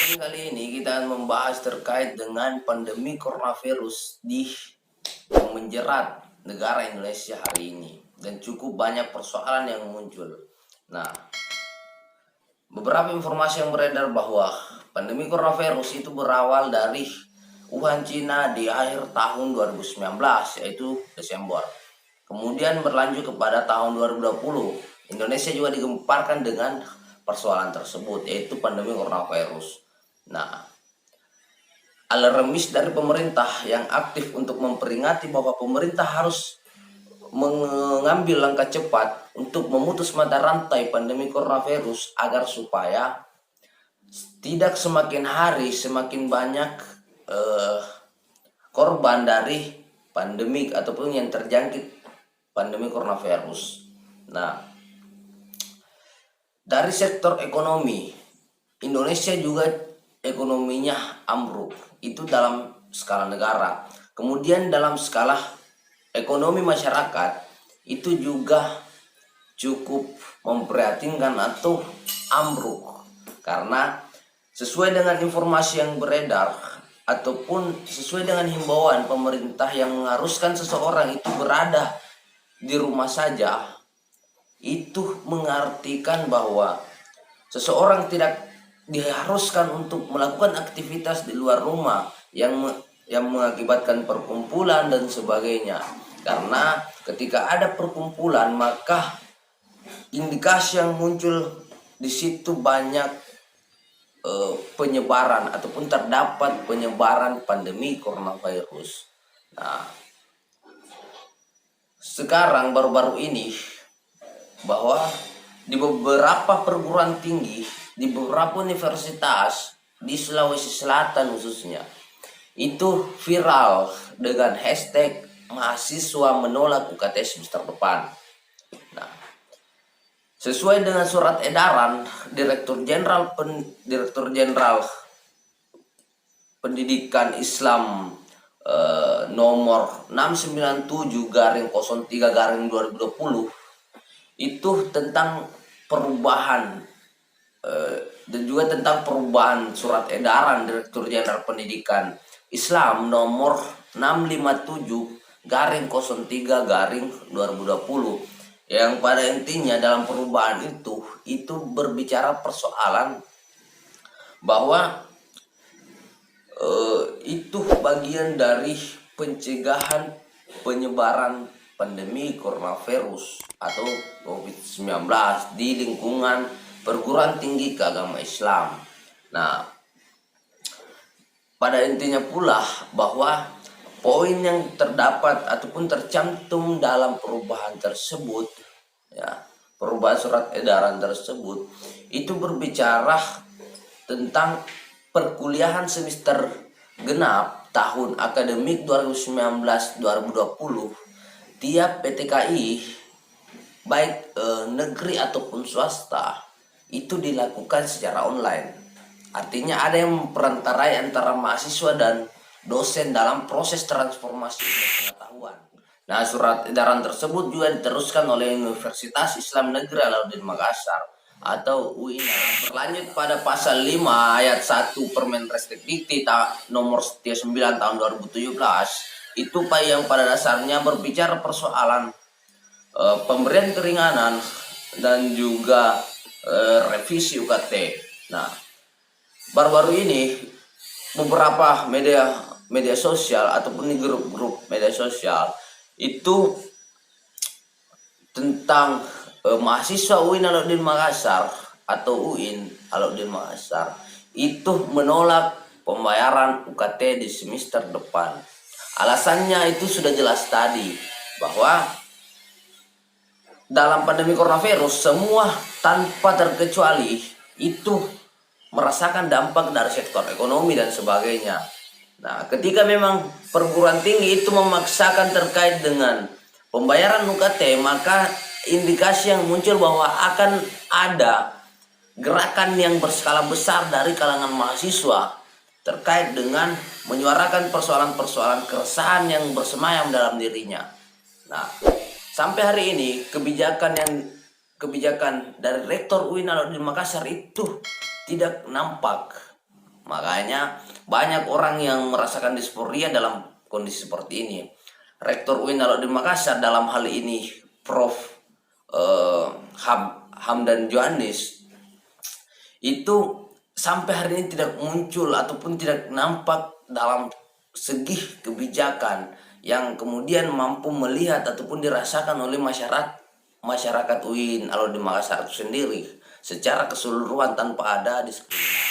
Kali ini kita akan membahas terkait dengan pandemi coronavirus yang menjerat negara Indonesia hari ini dan cukup banyak persoalan yang muncul. Nah, beberapa informasi yang beredar bahwa pandemi coronavirus itu berawal dari Wuhan, Cina di akhir tahun 2019 yaitu Desember. Kemudian berlanjut kepada tahun 2020. Indonesia juga digemparkan dengan persoalan tersebut yaitu pandemi coronavirus. Nah, alarmis dari pemerintah yang aktif untuk memperingati bahwa pemerintah harus mengambil langkah cepat untuk memutus mata rantai pandemi coronavirus agar supaya tidak semakin hari semakin banyak korban dari pandemik ataupun yang terjangkit pandemi coronavirus. Nah, dari sektor ekonomi, Indonesia juga ekonominya ambruk. Itu dalam skala negara. Kemudian dalam skala ekonomi masyarakat, itu juga cukup memprihatinkan atau ambruk. Karena sesuai dengan informasi yang beredar, ataupun sesuai dengan himbauan pemerintah yang mengharuskan seseorang itu berada di rumah saja, itu mengartikan bahwa seseorang tidak diharuskan untuk melakukan aktivitas di luar rumah yang mengakibatkan perkumpulan dan sebagainya. Karena ketika ada perkumpulan, maka indikasi yang muncul di situ banyak penyebaran ataupun terdapat penyebaran pandemi coronavirus. Nah, sekarang baru-baru ini bahwa di beberapa perguruan tinggi, di beberapa universitas di Sulawesi Selatan khususnya, itu viral dengan hashtag mahasiswa menolak UKT semester depan. Nah, sesuai dengan surat edaran Direktur Jenderal Pendidikan Islam nomor 697/03/2020 itu tentang perubahan dan juga tentang perubahan surat edaran Direktur Jenderal Pendidikan Islam nomor 657/03/2020 yang pada intinya dalam perubahan itu berbicara persoalan bahwa itu bagian dari pencegahan penyebaran pandemi coronavirus atau COVID-19 di lingkungan perguruan tinggi keagamaan Islam. Nah, pada intinya pula bahwa poin yang terdapat ataupun tercantum dalam perubahan tersebut, ya, perubahan surat edaran tersebut itu berbicara tentang perkuliahan semester genap tahun akademik 2019-2020 tiap PTKI baik negeri ataupun swasta itu dilakukan secara online. Artinya ada yang memperantarai antara mahasiswa dan dosen dalam proses transformasi pengetahuan. Nah, surat edaran tersebut juga diteruskan oleh Universitas Islam Negeri Alauddin Makassar atau UIN. Berlanjut pada pasal 5 ayat 1 Permenres Dikti nomor 9 tahun 2017 itu yang pada dasarnya berbicara persoalan pemberian keringanan dan juga revisi UKT. Nah, baru-baru ini beberapa media sosial ataupun di grup-grup media sosial itu tentang mahasiswa UIN Alauddin Makassar atau UIN Alauddin Makassar itu menolak pembayaran UKT di semester depan. Alasannya itu sudah jelas tadi, bahwa dalam pandemi coronavirus semua tanpa terkecuali itu merasakan dampak dari sektor ekonomi dan sebagainya. Nah, ketika memang perguruan tinggi itu memaksakan terkait dengan pembayaran UKT, maka indikasi yang muncul bahwa akan ada gerakan yang berskala besar dari kalangan mahasiswa terkait dengan menyuarakan persoalan-persoalan keresahan yang bersemayam dalam dirinya. Nah, sampai hari ini kebijakan dari Rektor UIN Alauddin Makassar itu tidak nampak Makanya banyak orang yang merasakan disforia dalam kondisi seperti ini. Rektor UIN Alauddin Makassar dalam hal ini Prof. Hamdan Johannes itu sampai hari ini tidak muncul ataupun tidak nampak dalam segi kebijakan yang kemudian mampu melihat ataupun dirasakan oleh masyarakat UIN Alauddin Makassar itu sendiri secara keseluruhan tanpa ada diskriminasi.